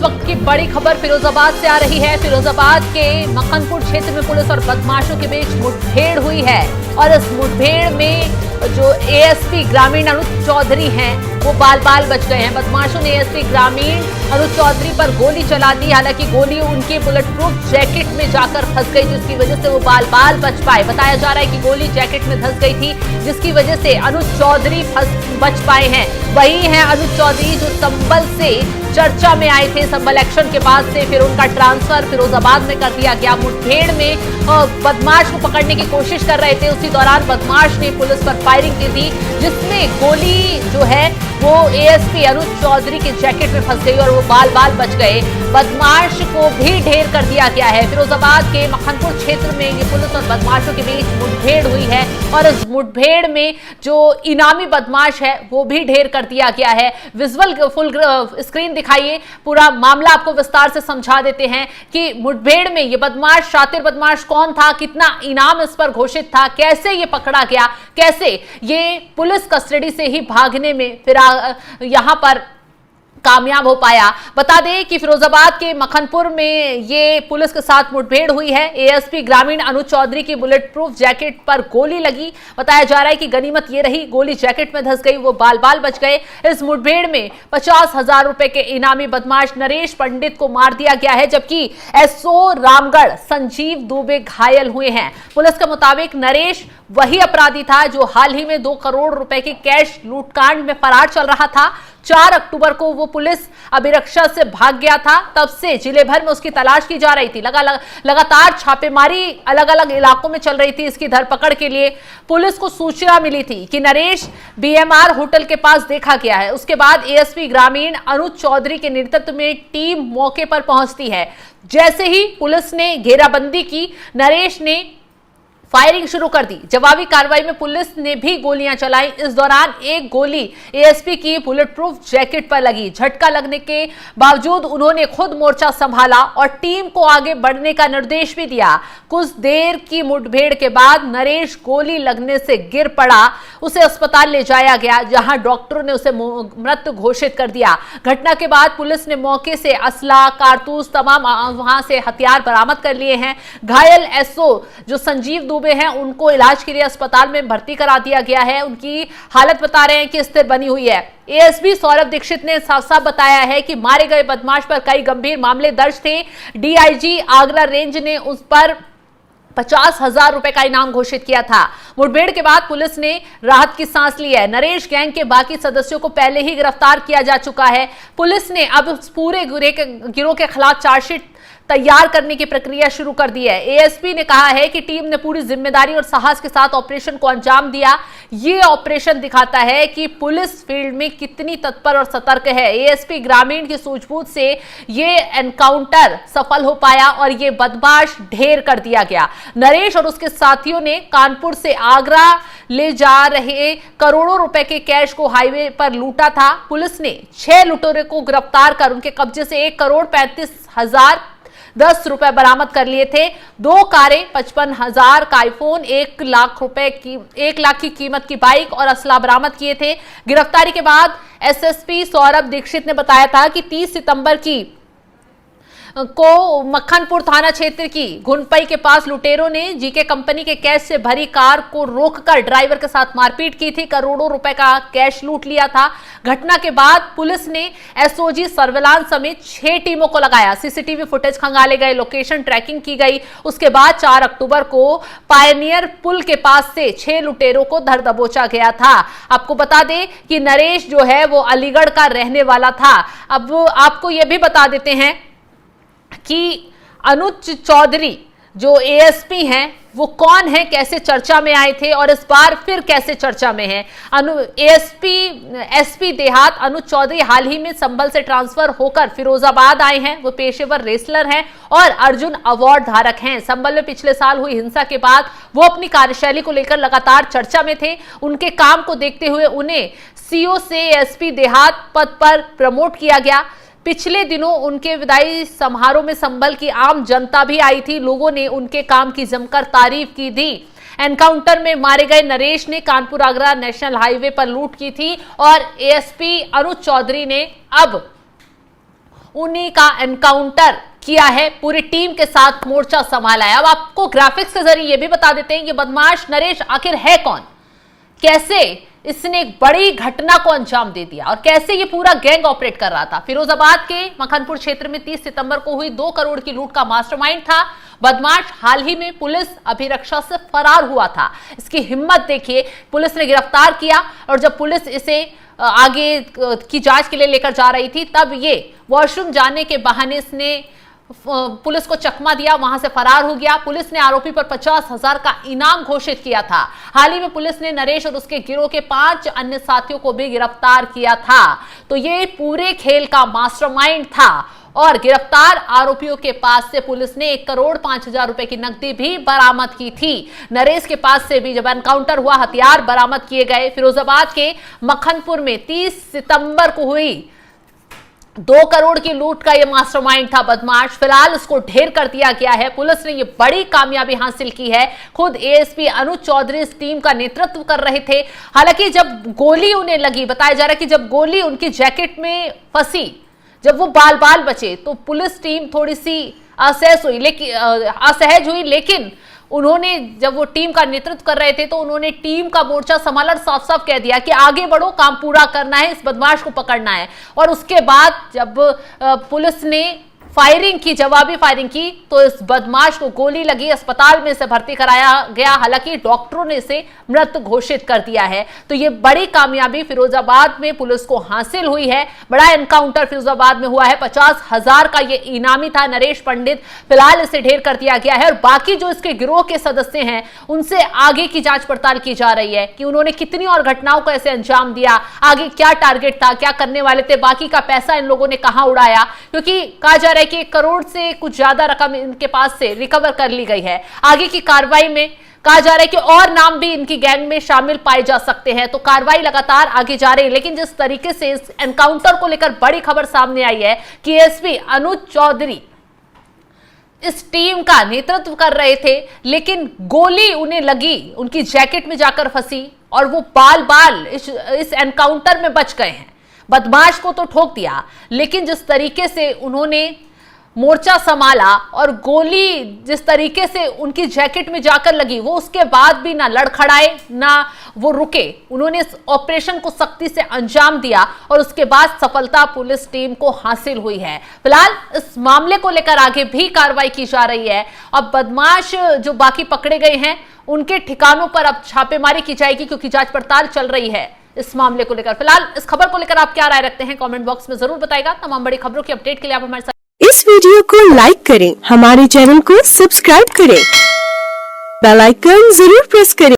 वक्त की बड़ी खबर फिरोजाबाद से आ रही है। फिरोजाबाद के मखनपुर क्षेत्र में पुलिस और बदमाशों के बीच मुठभेड़ हुई है और इस मुठभेड़ में जो एएसपी ग्रामीण अनुज चौधरी हैं वो बाल बाल बच गए हैं। बदमाशों ने एएसपी ग्रामीण अनुज चौधरी पर गोली चला दी, हालांकि गोली उनके बुलेट प्रूफ जैकेट में जाकर फंस गई, जिसकी वजह से वो बाल बाल बच पाए। बताया जा रहा है कि गोली जैकेट में धंस गई थी, जिसकी वजह से अनुज चौधरी बच पाए हैं। वही है अनुज चौधरी जो संभल से चर्चा में आए थे। संभल एक्शन के बाद से फिर उनका ट्रांसफर फिरोजाबाद में कर दिया गया। मुठभेड़ में बदमाश को पकड़ने की कोशिश कर रहे थे, उसी दौरान बदमाश ने पुलिस पर फायरिंग की थी, जिसमें गोली जो है वो एएसपी अनुज चौधरी के जैकेट में फंस गई और वो बाल बाल बच गए। बदमाश को भी ढेर कर दिया गया है। फिरोजाबाद के मखनपुर क्षेत्र में ये पुलिस और बदमाशों के बीच मुठभेड़ हुई है और इस मुठभेड़ में जो इनामी बदमाश है वो भी ढेर कर दिया गया है। विजुअल फुल स्क्रीन दिखाइए, पूरा मामला आपको विस्तार से समझा देते हैं कि मुठभेड़ में ये बदमाश, शातिर बदमाश कौन था, कितना इनाम इस पर घोषित था, कैसे ये पकड़ा गया, कैसे ये पुलिस कस्टडी से ही भागने में फिर यहां पर कामयाब हो पाया। बता दें कि फिरोजाबाद के मखनपुर में ये पुलिस के साथ मुठभेड़ हुई है। एएसपी ग्रामीण अनुज चौधरी की बुलेट प्रूफ जैकेट पर गोली लगी। बताया जा रहा है कि गनीमत ये रही, गोली जैकेट में धंस गई, वो बाल बाल बच गए। इस मुठभेड़ में 50,000 रुपए के इनामी बदमाश नरेश पंडित को मार दिया गया है, जबकि एसओ रामगढ़ संजीव दुबे घायल हुए हैं। पुलिस के मुताबिक नरेश वही अपराधी था जो हाल ही में 2 करोड़ रुपए के कैश लूटकांड में फरार चल रहा था। 4 अक्टूबर को वो पुलिस अभिरक्षा से भाग गया था, तब से जिले भर में उसकी तलाश की जा रही थी। लगातार छापेमारी अलग अलग इलाकों में चल रही थी इसकी धरपकड़ के लिए। पुलिस को सूचना मिली थी कि नरेश बीएमआर होटल के पास देखा गया है। उसके बाद एएसपी ग्रामीण अनुज चौधरी के नेतृत्व में टीम मौके पर पहुंचती है। जैसे ही पुलिस ने घेराबंदी की, नरेश ने फायरिंग शुरू कर दी। जवाबी कार्रवाई में पुलिस ने भी गोलियां चलाई। इस दौरान एक गोली एएसपी की बुलेट प्रूफ जैकेट पर लगी। झटका लगने के बावजूद उन्होंने खुद मोर्चा संभाला और टीम को आगे बढ़ने का निर्देश भी दिया। कुछ देर की मुठभेड़ के बाद नरेश गोली लगने से गिर पड़ा। उसे अस्पताल ले जाया गया, जहां डॉक्टरों ने उसे मृत घोषित कर दिया। घटना के बाद पुलिस ने मौके से असला, कारतूस, तमाम वहां से हथियार बरामद कर लिए हैं। घायल एसओ जो संजीव दुबे हैं उनको इलाज के लिए अस्पताल में भर्ती करा दिया गया है। उनकी हालत बता रहे हैं कि स्थिर बनी हुई है। एएसपी सौरभ दीक्षित ने साफ साफ बताया है कि मारे गए बदमाश पर कई गंभीर मामले दर्ज थे। डीआईजी आगरा रेंज ने उस पर 50,000 रुपए का इनाम घोषित किया था। मुठभेड़ के बाद पुलिस ने राहत की सांस ली है। नरेश गैंग के बाकी सदस्यों को पहले ही गिरफ्तार किया जा चुका है। पुलिस ने अब पूरे गिरोह के खिलाफ चार्जशीट तैयार करने की प्रक्रिया शुरू कर दी है। एएसपी ने कहा है कि टीम ने पूरी जिम्मेदारी और साहस के साथ ऑपरेशन को अंजाम दिया। ये ऑपरेशन दिखाता है कि पुलिस फील्ड में कितनी तत्पर और सतर्क है। एएसपी ग्रामीण की सूझबूझ से ये एनकाउंटर सफल हो पाया और ये बदमाश ढेर कर दिया गया। नरेश और उसके साथियों ने कानपुर से आगरा ले जा रहे करोड़ों रुपए के कैश को हाईवे पर लूटा था। पुलिस ने 6 लुटेरों को गिरफ्तार कर उनके कब्जे से 1,35,010 रुपए बरामद कर लिए थे। 2 कारें, 55,000 का आईफोन, 1 लाख की कीमत की बाइक और असला बरामद किए थे। गिरफ्तारी के बाद एसएसपी सौरभ दीक्षित ने बताया था कि 30 सितंबर को मखनपुर थाना क्षेत्र की घुनपई के पास लुटेरों ने जीके कंपनी के कैश से भरी कार को रोककर ड्राइवर के साथ मारपीट की थी। करोड़ों रुपए का कैश लूट लिया था। घटना के बाद पुलिस ने एसओजी सर्विलांस समेत 6 टीमों को लगाया। सीसीटीवी फुटेज खंगाले गए, लोकेशन ट्रैकिंग की गई। उसके बाद 4 अक्टूबर को पायनियर पुल के पास से 6 लुटेरों को धर दबोचा गया था। आपको बता दें कि नरेश जो है वो अलीगढ़ का रहने वाला था। अब आपको यह भी बता देते हैं कि अनुज चौधरी जो एएसपी हैं वो कौन है, कैसे चर्चा में आए थे और इस बार फिर कैसे चर्चा में है। एसपी देहात अनुज चौधरी हाल ही में संभल से ट्रांसफर होकर फिरोजाबाद आए हैं। वो पेशेवर रेसलर हैं और अर्जुन अवार्ड धारक हैं। संभल में पिछले साल हुई हिंसा के बाद वो अपनी कार्यशैली को लेकर लगातार चर्चा में थे। उनके काम को देखते हुए उन्हें सीओ से एसपी देहात पद पर प्रमोट किया गया। पिछले दिनों उनके विदाई समारोह में संभल की आम जनता भी आई थी। लोगों ने उनके काम की जमकर तारीफ की थी। एनकाउंटर में मारे गए नरेश ने कानपुर आगरा नेशनल हाईवे पर लूट की थी और एएसपी अनुज चौधरी ने अब उन्हीं का एनकाउंटर किया है, पूरी टीम के साथ मोर्चा संभाला है। अब आपको ग्राफिक्स के जरिए ये भी बता देते हैं ये बदमाश नरेश आखिर है कौन, कैसे इसने एक बड़ी घटना को अंजाम दे दिया और कैसे ये पूरा गैंग ऑपरेट कर रहा था। फिरोजाबाद के मखनपुर क्षेत्र में 30 सितंबर को हुई 2 करोड़ की लूट का मास्टरमाइंड था बदमाश। हाल ही में पुलिस अभिरक्षा से फरार हुआ था। इसकी हिम्मत देखिए, पुलिस ने गिरफ्तार किया और जब पुलिस इसे आगे की जांच के लिए लेकर जा रही थी तब ये वॉशरूम जाने के बहाने इसने पुलिस को चकमा दिया, वहां से फरार हो गया। पुलिस ने आरोपी पर 50,000 का इनाम घोषित किया था। हाल ही में पुलिस ने नरेश और उसके गिरोह के 5 अन्य साथियों को भी गिरफ्तार किया था। तो ये पूरे खेल का मास्टरमाइंड था और गिरफ्तार आरोपियों के पास से पुलिस ने 1,05,00,000 रुपए की नकदी भी बरामद की थी। नरेश के पास से भी जब एनकाउंटर हुआ हथियार बरामद किए गए। फिरोजाबाद के मखनपुर में 30 सितंबर को हुई 2 करोड़ की लूट का यह मास्टरमाइंड था बदमाश। फिलहाल उसको ढेर कर दिया गया है। पुलिस ने यह बड़ी कामयाबी हासिल की है। खुद एएसपी अनुज चौधरी इस टीम का नेतृत्व कर रहे थे। हालांकि जब गोली उन्हें लगी, बताया जा रहा है कि जब गोली उनकी जैकेट में फंसी, जब वो बाल बाल बचे तो पुलिस टीम थोड़ी सी असहज हुई, लेकिन उन्होंने जब वो टीम का नेतृत्व कर रहे थे तो उन्होंने टीम का मोर्चा संभाला और साफ साफ कह दिया कि आगे बढ़ो, काम पूरा करना है, इस बदमाश को पकड़ना है। और उसके बाद जब पुलिस ने फायरिंग की, जवाबी फायरिंग की, तो इस बदमाश को गोली लगी, अस्पताल में इसे भर्ती कराया गया। हालांकि डॉक्टरों ने इसे मृत घोषित कर दिया है। तो ये बड़ी कामयाबी फिरोजाबाद में पुलिस को हासिल हुई है। बड़ा एनकाउंटर फिरोजाबाद में हुआ है। 50,000 का ये इनामी था नरेश पंडित। फिलहाल इसे ढेर कर दिया गया है और बाकी जो इसके गिरोह के सदस्य हैं उनसे आगे की जांच पड़ताल की जा रही है कि उन्होंने कितनी और घटनाओं को ऐसे अंजाम दिया, आगे क्या टारगेट था, क्या करने वाले थे, बाकी का पैसा इन लोगों ने कहां उड़ाया। क्योंकि कहा जा रहा है कि 1 करोड़ से कुछ ज्यादा रकम इनके पास से रिकवर कर ली गई है। आगे की कार्रवाई में कहा जा रहा है कि और नाम भी इनकी गैंग में शामिल पाए जा सकते हैं। तो कार्रवाई लगातार आगे जा रही है। लेकिन जिस तरीके से इस एनकाउंटर को लेकर बड़ी खबर सामने आई है कि एएसपी अनुज चौधरी इस टीम का नेतृत्व कर रहे थे, लेकिन गोली उन्हें लगी, उनकी जैकेट में जाकर फंसी और वो बाल बाल इस एनकाउंटर में बच गए हैं। बदमाश को तो ठोक दिया, लेकिन जिस तरीके से उन्होंने मोर्चा संभाला और गोली जिस तरीके से उनकी जैकेट में जाकर लगी, वो उसके बाद भी ना लड़खड़ाए ना वो रुके। उन्होंने इस ऑपरेशन को सख्ती से अंजाम दिया और उसके बाद सफलता पुलिस टीम को हासिल हुई है। फिलहाल इस मामले को लेकर आगे भी कार्रवाई की जा रही है। अब बदमाश जो बाकी पकड़े गए हैं उनके ठिकानों पर अब छापेमारी की जाएगी, क्योंकि जांच पड़ताल चल रही है इस मामले को लेकर। फिलहाल इस खबर को लेकर आप क्या राय रखते हैं, कमेंट बॉक्स में जरूर बताइएगा। तमाम बड़ी खबरों की अपडेट के लिए आप हमारे साथ इस वीडियो को लाइक करें, हमारे चैनल को सब्सक्राइब करें, बेल आइकन जरूर प्रेस करें।